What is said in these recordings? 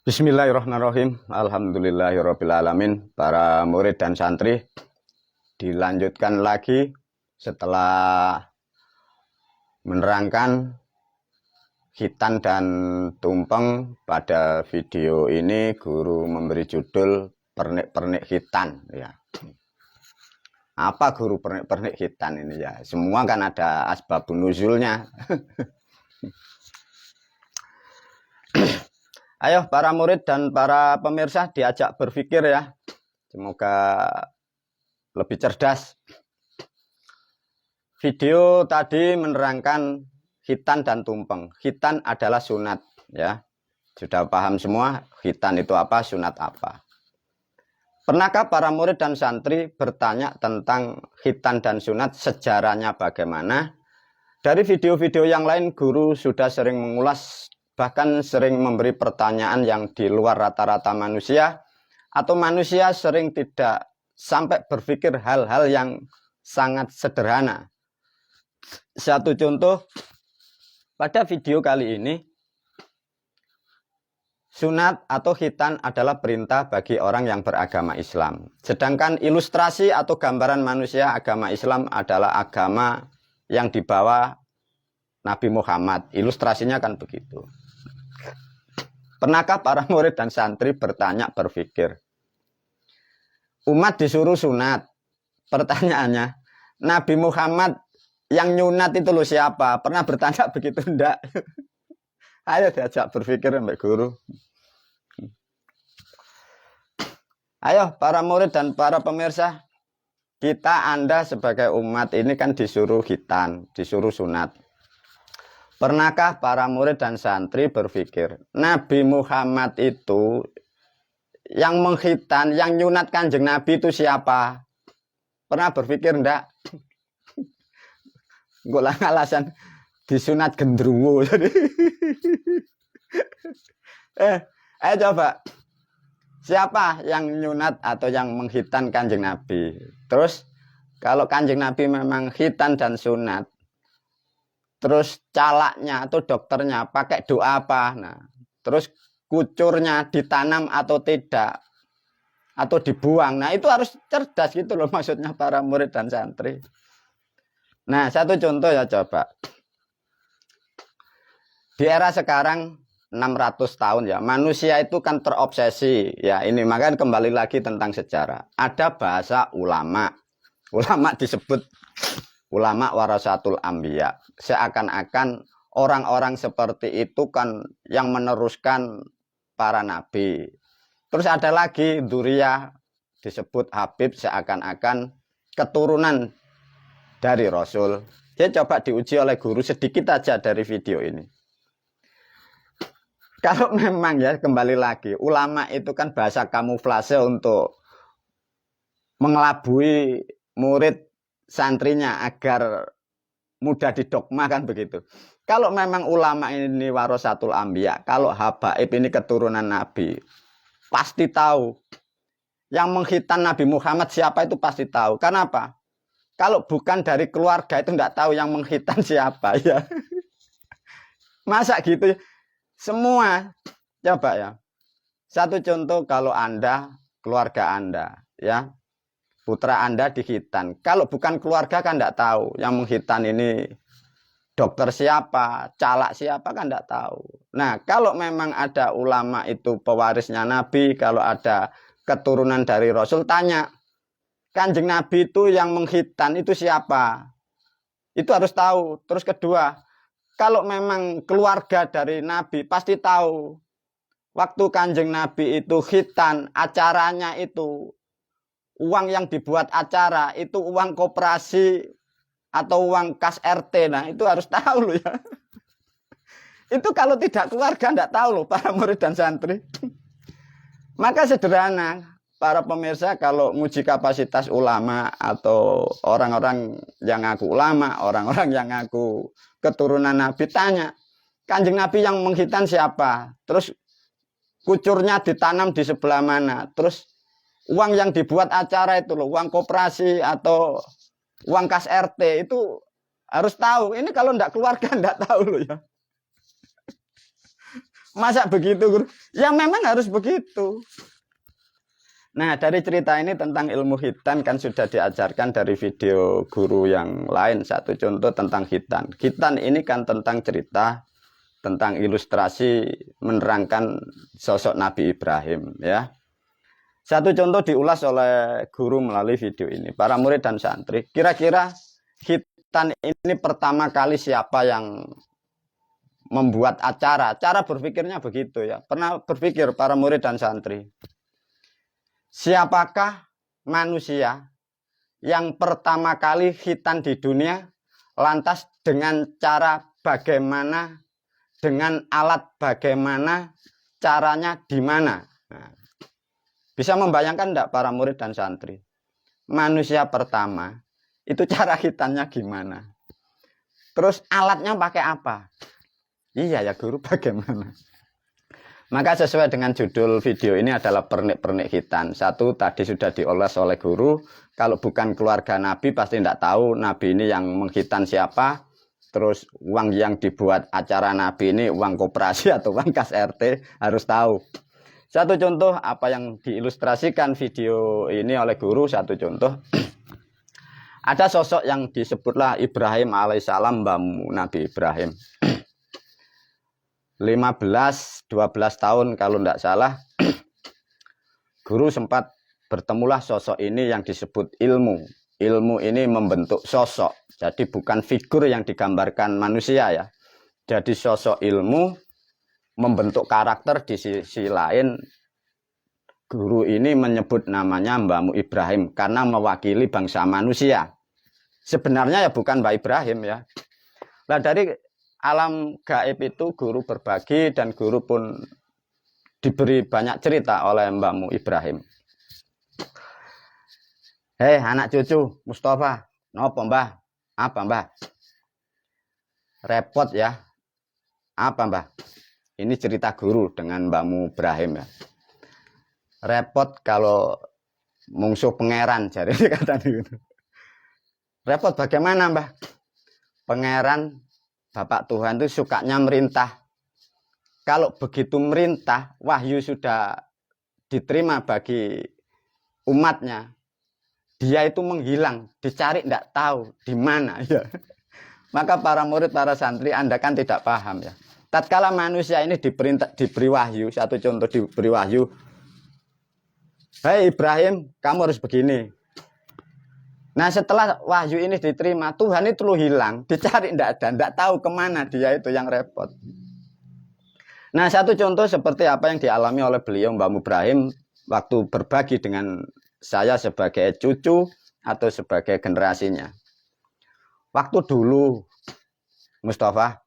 Bismillahirrahmanirrahim. Alhamdulillahirrabbilalamin. Para murid dan santri, dilanjutkan lagi setelah menerangkan khitan dan tumpeng. Pada video ini guru memberi judul pernik-pernik khitan ya. Apa guru pernik-pernik khitan ini ya? Semua kan ada asbabun nuzulnya. Ayo para murid dan para pemirsa diajak berpikir ya. Semoga lebih cerdas. Video tadi menerangkan khitan dan tumpeng. Khitan adalah sunat ya. Sudah paham semua khitan itu apa, sunat apa. Pernahkah para murid dan santri bertanya tentang khitan dan sunat, sejarahnya bagaimana? Dari video-video yang lain guru sudah sering mengulas, bahkan sering memberi pertanyaan yang di luar rata-rata manusia, atau manusia sering tidak sampai berpikir hal-hal yang sangat sederhana. Satu contoh, pada video kali ini, sunat atau khitan adalah perintah bagi orang yang beragama Islam. Sedangkan ilustrasi atau gambaran manusia agama Islam adalah agama yang dibawa Nabi Muhammad. Ilustrasinya kan begitu. Pernahkah para murid dan santri bertanya, berpikir, umat disuruh sunat? Pertanyaannya, Nabi Muhammad yang nyunat itu loh siapa? Pernah bertanya begitu enggak? Ayo diajak berpikir Mbak Guru. Ayo para murid dan para pemirsa, kita Anda sebagai umat ini kan disuruh khitan, disuruh sunat. Pernahkah para murid dan santri berpikir, Nabi Muhammad itu yang mengkhitan, yang nyunat kanjeng Nabi itu siapa? Pernah berpikir enggak? Golang alasan disunat gendruwo. Ayo coba, siapa yang nyunat atau yang mengkhitan kanjeng Nabi? Terus kalau kanjeng Nabi memang khitan dan sunat, terus calaknya atau dokternya pakai doa apa? Nah, terus kucurnya ditanam atau tidak, atau dibuang. Nah, itu harus cerdas gitu loh maksudnya para murid dan santri. Nah, satu contoh ya coba. Di era sekarang 600 tahun ya, manusia itu kan terobsesi ya. Ini makanya kembali lagi tentang sejarah. Ada bahasa ulama. Ulama disebut ulama warasatul anbiya. Seakan-akan orang-orang seperti itu kan yang meneruskan para nabi. Terus ada lagi dzurriyyah, disebut Habib, seakan-akan keturunan dari Rasul. Jadi coba diuji oleh guru sedikit aja dari video ini. Kalau memang ya kembali lagi, ulama itu kan bahasa kamuflase untuk mengelabui murid santrinya agar mudah didogma kan begitu. Kalau memang ulama ini warasatul anbiya, kalau habaib ini keturunan Nabi, pasti tahu. Yang mengkhitan Nabi Muhammad siapa itu pasti tahu. Kenapa? Kalau bukan dari keluarga itu enggak tahu yang mengkhitan siapa ya. Masa gitu? Semua coba ya. Satu contoh, kalau Anda, keluarga Anda ya, putra Anda dikhitan. Kalau bukan keluarga kan enggak tahu. Yang mengkhitan ini dokter siapa, calak siapa kan enggak tahu. Nah, kalau memang ada ulama itu pewarisnya Nabi, kalau ada keturunan dari Rasul, tanya, kanjeng Nabi itu yang mengkhitan itu siapa? Itu harus tahu. Terus kedua, kalau memang keluarga dari Nabi pasti tahu. Waktu kanjeng Nabi itu khitan, acaranya itu, uang yang dibuat acara itu uang koperasi atau uang kas RT. Nah, itu harus tahu loh ya. Itu kalau tidak keluarga enggak tahu loh para murid dan santri. Maka sederhana, para pemirsa kalau nguji kapasitas ulama atau orang-orang yang ngaku ulama, orang-orang yang ngaku keturunan Nabi, tanya, kanjeng Nabi yang mengkhitan siapa? Terus kucurnya ditanam di sebelah mana? Terus uang yang dibuat acara itu loh, uang koperasi atau uang kas RT itu harus tahu. Ini kalau enggak keluarga enggak tahu loh ya. Masa begitu, guru? Ya memang harus begitu. Nah, dari cerita ini tentang ilmu hitan kan sudah diajarkan dari video guru yang lain. Satu contoh tentang hitan. Hitan ini kan tentang cerita, tentang ilustrasi menerangkan sosok Nabi Ibrahim, ya. Satu contoh diulas oleh guru melalui video ini. Para murid dan santri, kira-kira hitan ini pertama kali siapa yang membuat acara? Cara berpikirnya begitu ya. Pernah berpikir para murid dan santri, siapakah manusia yang pertama kali khitan di dunia, lantas dengan cara bagaimana, dengan alat bagaimana, caranya di mana? Nah, bisa membayangkan enggak para murid dan santri? Manusia pertama, itu cara khitannya gimana? Terus alatnya pakai apa? Iya ya guru, bagaimana? Maka sesuai dengan judul video ini adalah pernik-pernik khitan. Satu tadi sudah dioles oleh guru. Kalau bukan keluarga Nabi pasti tidak tahu Nabi ini yang menghitan siapa. Terus uang yang dibuat acara Nabi ini uang koperasi atau uang kas RT harus tahu. Satu contoh apa yang diilustrasikan video ini oleh guru. Satu contoh. Ada sosok yang disebutlah Ibrahim alaihissalam, mbahmu Nabi Ibrahim. 15-12 tahun kalau tidak salah, guru sempat bertemulah sosok ini yang disebut ilmu. Ilmu ini membentuk sosok, jadi bukan figur yang digambarkan manusia ya. Jadi sosok ilmu membentuk karakter. Di sisi lain, guru ini menyebut namanya mbahmu Ibrahim karena mewakili bangsa manusia. Sebenarnya ya bukan Mbah Ibrahim ya. Nah dari alam gaib itu guru berbagi dan guru pun diberi banyak cerita oleh mbahmu Ibrahim. Hei anak cucu Mustafa, nopo mbah? Apa mbah? Repot ya. Apa mbah? Ini cerita guru dengan mbahmu Ibrahim ya. Repot kalau mungsuh pangeran, jadi kata gitu. Repot bagaimana mbah? Pangeran Bapak Tuhan itu sukanya merintah. Kalau begitu merintah, wahyu sudah diterima bagi umatnya. Dia itu menghilang, dicari tidak tahu di mana ya. Maka para murid, para santri, Anda kan tidak paham ya. Tatkala manusia ini diberi wahyu, satu contoh diberi wahyu. Hei Ibrahim, kamu harus begini. Nah setelah wahyu ini diterima, Tuhan itu lu hilang, dicari tidak ada, tidak tahu kemana dia itu yang repot. Nah satu contoh seperti apa yang dialami oleh beliau Mbah Ibrahim waktu berbagi dengan saya sebagai cucu atau sebagai generasinya. Waktu dulu Mustafa,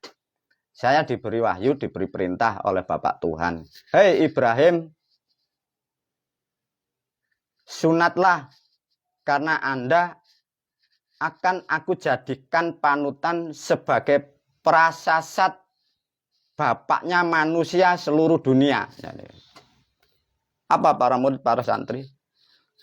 saya diberi wahyu, diberi perintah oleh Bapak Tuhan. Hei Ibrahim, sunatlah. Karena Anda akan aku jadikan panutan sebagai prasasat bapaknya manusia seluruh dunia. Apa para murid, para santri?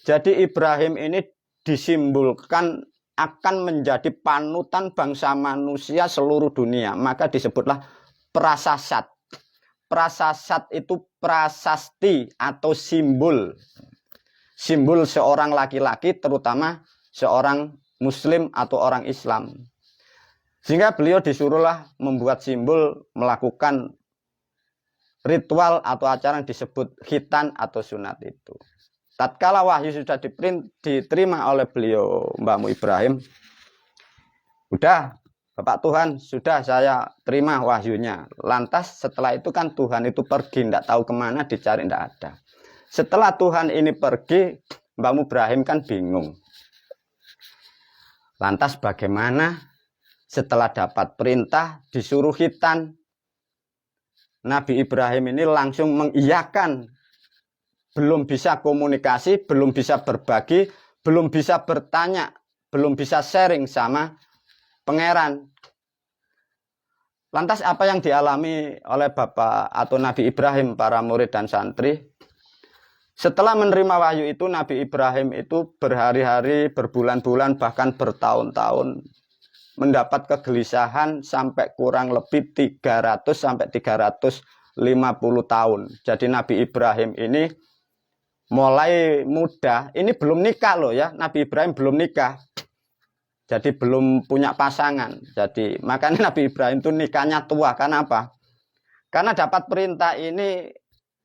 Jadi Ibrahim ini disimbolkan akan menjadi panutan bangsa manusia seluruh dunia. Maka disebutlah prasasat. Prasasat itu prasasti atau simbol. Simbol seorang laki-laki, terutama seorang Muslim atau orang Islam. Sehingga beliau disuruhlah membuat simbol, melakukan ritual atau acara yang disebut khitan atau sunat itu. Tatkala wahyu sudah diterima oleh beliau Mbahmu Ibrahim, udah Bapak Tuhan, sudah saya terima wahyunya. Lantas setelah itu kan Tuhan itu pergi, tidak tahu kemana, dicari tidak ada. Setelah Tuhan ini pergi, Mbahmu Ibrahim kan bingung. Lantas bagaimana setelah dapat perintah disuruh khitan? Nabi Ibrahim ini langsung mengiyakan. Belum bisa komunikasi, belum bisa berbagi, belum bisa bertanya, belum bisa sharing sama pangeran. Lantas apa yang dialami oleh Bapak atau Nabi Ibrahim, para murid dan santri? Setelah menerima wahyu itu, Nabi Ibrahim itu berhari-hari, berbulan-bulan, bahkan bertahun-tahun mendapat kegelisahan sampai kurang lebih 300 sampai 350 tahun. Jadi Nabi Ibrahim ini mulai muda, ini belum nikah loh ya. Nabi Ibrahim belum nikah. Jadi belum punya pasangan. Jadi makanya Nabi Ibrahim itu nikahnya tua. Karena apa? Karena dapat perintah ini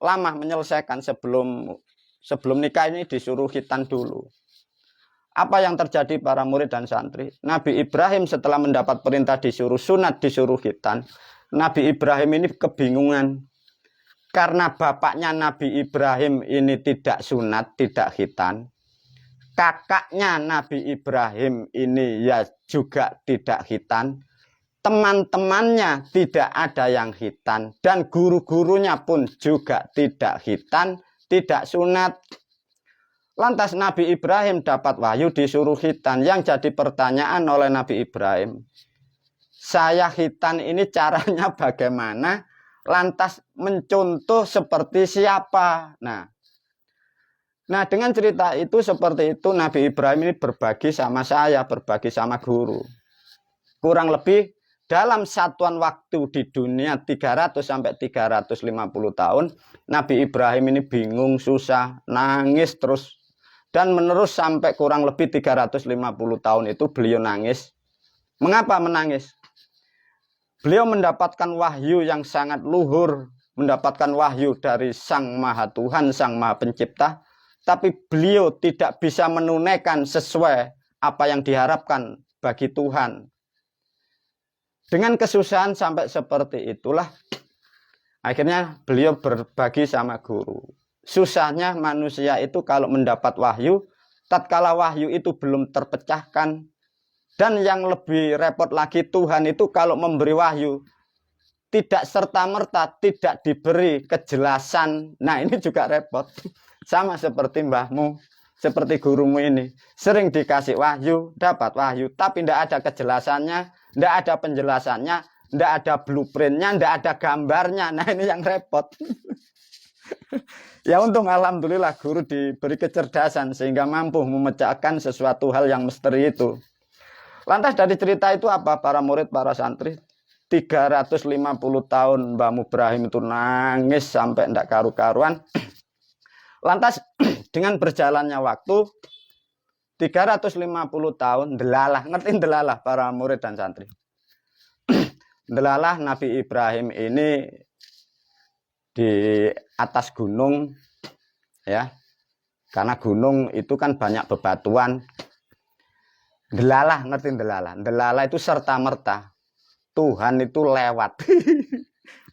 lama menyelesaikan sebelum nikah ini disuruh khitan dulu. Apa yang terjadi para murid dan santri? Nabi Ibrahim setelah mendapat perintah disuruh sunat, disuruh khitan, Nabi Ibrahim ini kebingungan. Karena bapaknya Nabi Ibrahim ini tidak sunat, tidak khitan. Kakaknya Nabi Ibrahim ini ya juga tidak khitan. Teman-temannya tidak ada yang khitan. Dan guru-gurunya pun juga tidak khitan, tidak sunat. Lantas Nabi Ibrahim dapat wahyu disuruh khitan. Yang jadi pertanyaan oleh Nabi Ibrahim, saya khitan ini caranya bagaimana? Lantas mencontoh seperti siapa? Nah dengan cerita itu seperti itu Nabi Ibrahim ini berbagi sama saya, berbagi sama guru. Kurang lebih dalam satuan waktu di dunia 300 sampai 350 tahun, Nabi Ibrahim ini bingung, susah, nangis terus. Dan menerus sampai kurang lebih 350 tahun itu beliau nangis. Mengapa menangis? Beliau mendapatkan wahyu yang sangat luhur, mendapatkan wahyu dari Sang Maha Tuhan, Sang Maha Pencipta, tapi beliau tidak bisa menunaikan sesuai apa yang diharapkan bagi Tuhan. Dengan kesusahan sampai seperti itulah, akhirnya beliau berbagi sama guru. Susahnya manusia itu kalau mendapat wahyu, tatkala wahyu itu belum terpecahkan. Dan yang lebih repot lagi, Tuhan itu kalau memberi wahyu, tidak serta-merta, tidak diberi kejelasan. Nah ini juga repot. Sama seperti mbahmu, seperti gurumu ini. Sering dikasih wahyu, dapat wahyu, tapi tidak ada kejelasannya, tidak ada penjelasannya, tidak ada blueprintnya, tidak ada gambarnya. Nah ini yang repot. Ya untung alhamdulillah guru diberi kecerdasan sehingga mampu memecahkan sesuatu hal yang misteri itu. Lantas dari cerita itu apa para murid, para santri? 350 tahun Mbah Ibrahim itu nangis sampai tidak karu-karuan. Lantas dengan berjalannya waktu 350 tahun delalah, ngerti delalah para murid dan santri. Delalah Nabi Ibrahim ini di atas gunung ya, karena gunung itu kan banyak bebatuan. Delalah, ngerti delalah? Delalah itu serta merta Tuhan itu lewat.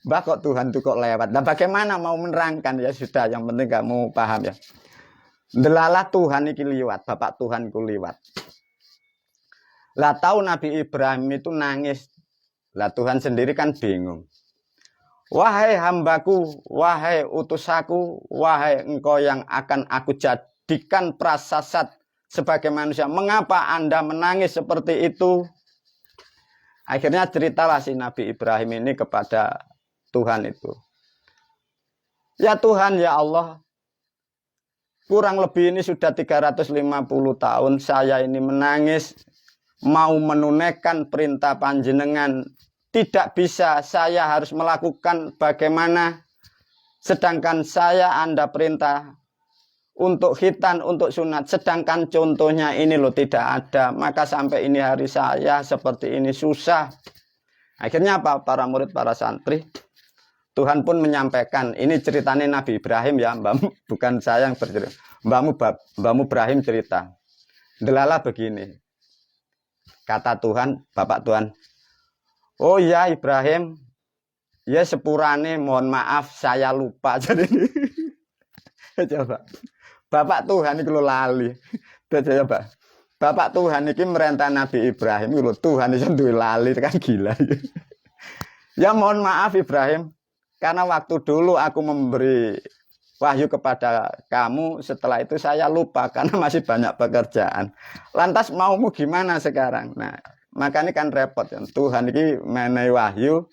Mbak kok Tuhan itu kok lewat? Nah bagaimana mau menerangkan? Ya sudah, yang penting kamu paham ya. Delalah Tuhan itu liwat, Bapak Tuhan itu liwat. Lah tahu Nabi Ibrahim itu nangis. Lah Tuhan sendiri kan bingung. Wahai hambaku, wahai utusaku, wahai engkau yang akan aku jadikan prasasat sebagai manusia, mengapa Anda menangis seperti itu? Akhirnya ceritalah si Nabi Ibrahim ini kepada Tuhan itu. Ya Tuhan, ya Allah, kurang lebih ini sudah 350 tahun saya ini menangis, mau menunaikan perintah panjenengan. Tidak bisa, saya harus melakukan bagaimana. Sedangkan saya Anda perintah untuk khitan, untuk sunat. Sedangkan contohnya ini loh tidak ada. Maka sampai ini hari saya seperti ini susah. Akhirnya apa para murid, para santri? Tuhan pun menyampaikan. Ini ceritanya Nabi Ibrahim ya, mbakmu, bukan saya yang bercerita. Mbakmu Ibrahim cerita. Delalah begini. Kata Tuhan, Bapak Tuhan. Oh ya Ibrahim, ya sepurane mohon maaf saya lupa. Jadi coba Bapak Tuhan itu lali. Coba Bapak Tuhan ini merintah Nabi Ibrahim itu Tuhan itu duwe lali kan gila. Ya mohon maaf Ibrahim, karena waktu dulu aku memberi wahyu kepada kamu, setelah itu saya lupa karena masih banyak pekerjaan. Lantas maumu gimana sekarang? Nah, makanya kan repot ya. Tuhan ini menai wahyu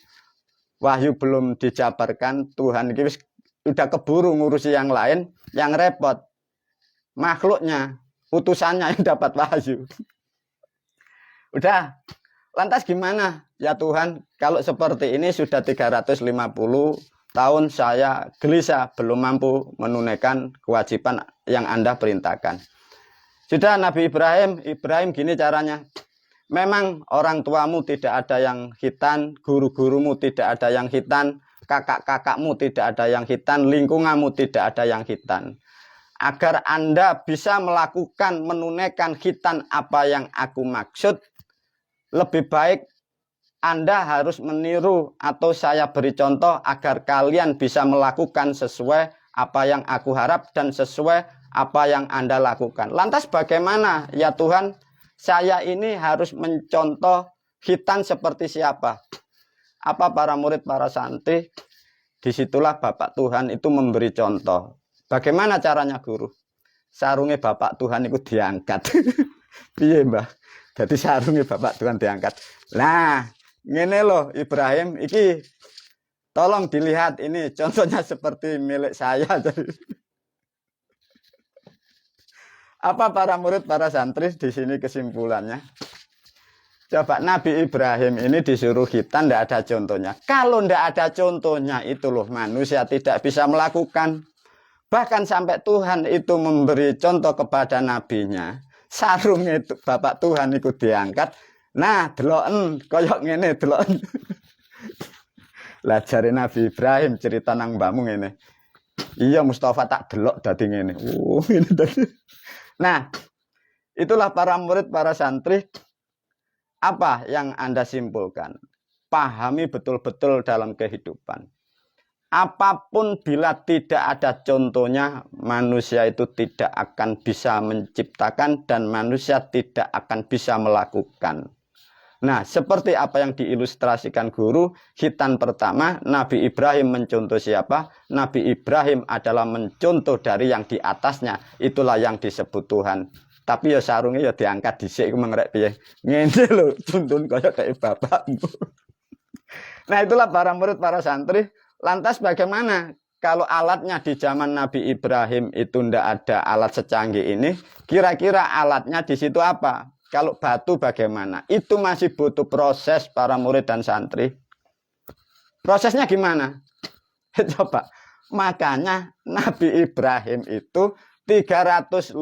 belum dijabarkan, Tuhan ini udah keburu ngurusi yang lain, yang repot makhluknya, utusannya yang dapat wahyu. Udah, lantas gimana? Ya Tuhan, kalau seperti ini sudah 350 tahun saya gelisah, belum mampu menunaikan kewajiban yang Anda perintahkan. Sudah Nabi Ibrahim gini caranya. Memang orang tuamu tidak ada yang khitan, guru-gurumu tidak ada yang khitan, kakak-kakakmu tidak ada yang khitan, lingkunganmu tidak ada yang khitan. Agar Anda bisa melakukan, menunaikan khitan apa yang aku maksud, lebih baik Anda harus meniru atau saya beri contoh agar kalian bisa melakukan sesuai apa yang aku harap dan sesuai apa yang Anda lakukan. Lantas bagaimana ya Tuhan? Saya ini harus mencontoh khitan seperti siapa? Apa para murid, para santri? Disitulah Bapak Tuhan itu memberi contoh. Bagaimana caranya guru? Sarungnya Bapak Tuhan itu diangkat. Iya mbah. Jadi sarungnya Bapak Tuhan diangkat. Nah, ini loh Ibrahim, iki tolong dilihat ini contohnya seperti milik saya. Apa para murid, para santri di sini kesimpulannya? Coba Nabi Ibrahim ini disuruh khitan, tidak ada contohnya. Kalau tidak ada contohnya itu loh manusia tidak bisa melakukan. Bahkan sampai Tuhan itu memberi contoh kepada nabinya. Sarungnya itu Bapak Tuhan itu diangkat. Nah, deloken koyok ngene deloken. Lah jare Nabi Ibrahim cerita nang mbakmu ngene. Iya Mustafa tak delok dadi ngene. Ini tadi. Nah, itulah para murid, para santri. Apa yang Anda simpulkan? Pahami betul-betul dalam kehidupan. Apapun bila tidak ada contohnya, manusia itu tidak akan bisa menciptakan dan manusia tidak akan bisa melakukan. Nah, seperti apa yang diilustrasikan guru, khitan pertama, Nabi Ibrahim mencontoh siapa? Nabi Ibrahim adalah mencontoh dari yang di atasnya. Itulah yang disebut Tuhan. Tapi ya sarungnya ya diangkat dhisik iku mengrek piye. Ngene lho, tuntun kaya kayak bapakmu. Nah, itulah para murid, para santri. Lantas bagaimana kalau alatnya di zaman Nabi Ibrahim itu ndak ada alat secanggih ini? Kira-kira alatnya di situ apa? Kalau batu bagaimana? Itu masih butuh proses para murid dan santri. Prosesnya gimana? Coba. Makanya Nabi Ibrahim itu 350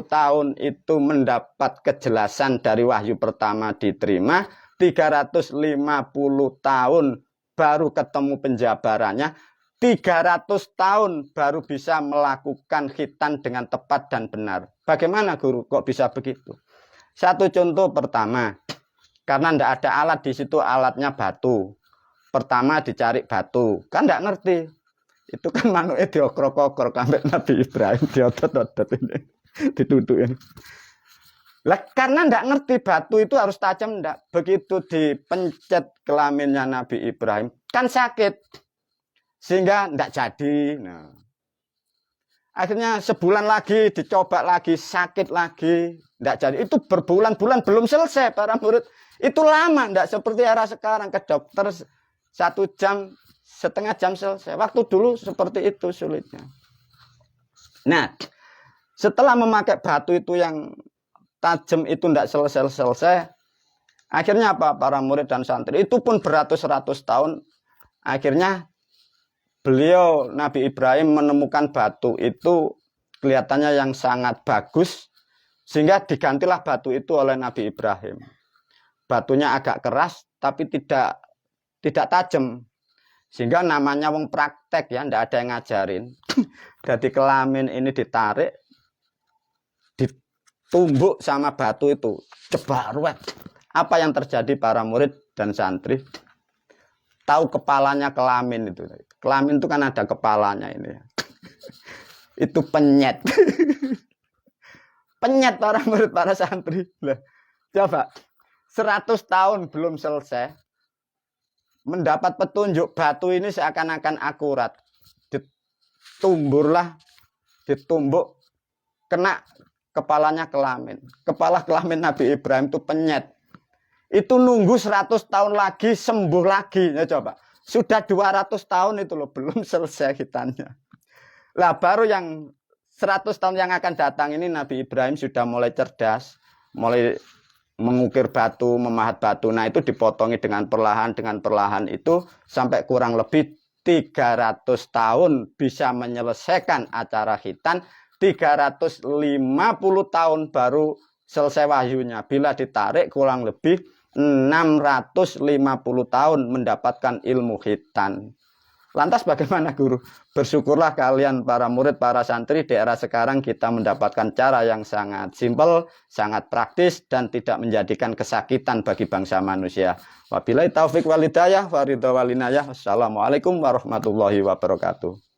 tahun itu mendapat kejelasan dari wahyu pertama diterima. 350 tahun baru ketemu penjabarannya. 300 tahun baru bisa melakukan khitan dengan tepat dan benar. Bagaimana guru kok bisa begitu? Satu contoh pertama, karena tidak ada alat di situ, alatnya batu. Pertama dicari batu, kan tidak ngerti. Itu kan manuknya diokrok-okrok sampai Nabi Ibrahim diotot-otot ini, ditutukin. Lah karena tidak ngerti batu itu harus tajam enggak. Begitu dipencet kelaminnya Nabi Ibrahim, kan sakit. Sehingga tidak jadi. Nah. Akhirnya sebulan lagi dicoba lagi, sakit lagi, tidak jadi. Itu berbulan-bulan belum selesai para murid. Itu lama, tidak seperti era sekarang ke dokter 1 jam, setengah jam selesai. Waktu dulu seperti itu sulitnya. Nah, setelah memakai batu itu yang tajam itu tidak selesai-selesai, akhirnya apa? Para murid dan santri itu pun beratus-ratus tahun. Akhirnya beliau Nabi Ibrahim menemukan batu itu kelihatannya yang sangat bagus sehingga digantilah batu itu oleh Nabi Ibrahim. Batunya agak keras tapi tidak tajam sehingga namanya wong praktek ya, tidak ada yang ngajarin. Jadi kelamin ini ditarik, ditumbuk sama batu itu, cebarwet. Apa yang terjadi para murid dan santri? Tahu kepalanya kelamin itu. Kelamin itu kan ada kepalanya ini. Itu penyet. Penyet para murid, para santri. Coba 100 tahun belum selesai. Mendapat petunjuk batu ini seakan-akan akurat. Ditumbuk, kena kepalanya kelamin. Kepala kelamin Nabi Ibrahim itu penyet. Itu nunggu 100 tahun lagi sembuh lagi ya coba. Sudah 200 tahun itu loh belum selesai khitannya. Lah baru yang 100 tahun yang akan datang ini Nabi Ibrahim sudah mulai cerdas, mulai mengukir batu, memahat batu. Nah itu dipotongi dengan perlahan itu sampai kurang lebih 300 tahun bisa menyelesaikan acara khitan, 350 tahun baru selesai wahyunya. Bila ditarik kurang lebih 650 tahun mendapatkan ilmu khitan. Lantas bagaimana guru? Bersyukurlah kalian para murid, para santri di era sekarang kita mendapatkan cara yang sangat simpel, sangat praktis dan tidak menjadikan kesakitan bagi bangsa manusia. Wabillahi taufik wal hidayah wa ridha wal inayah. Wassalamualaikum warahmatullahi wabarakatuh.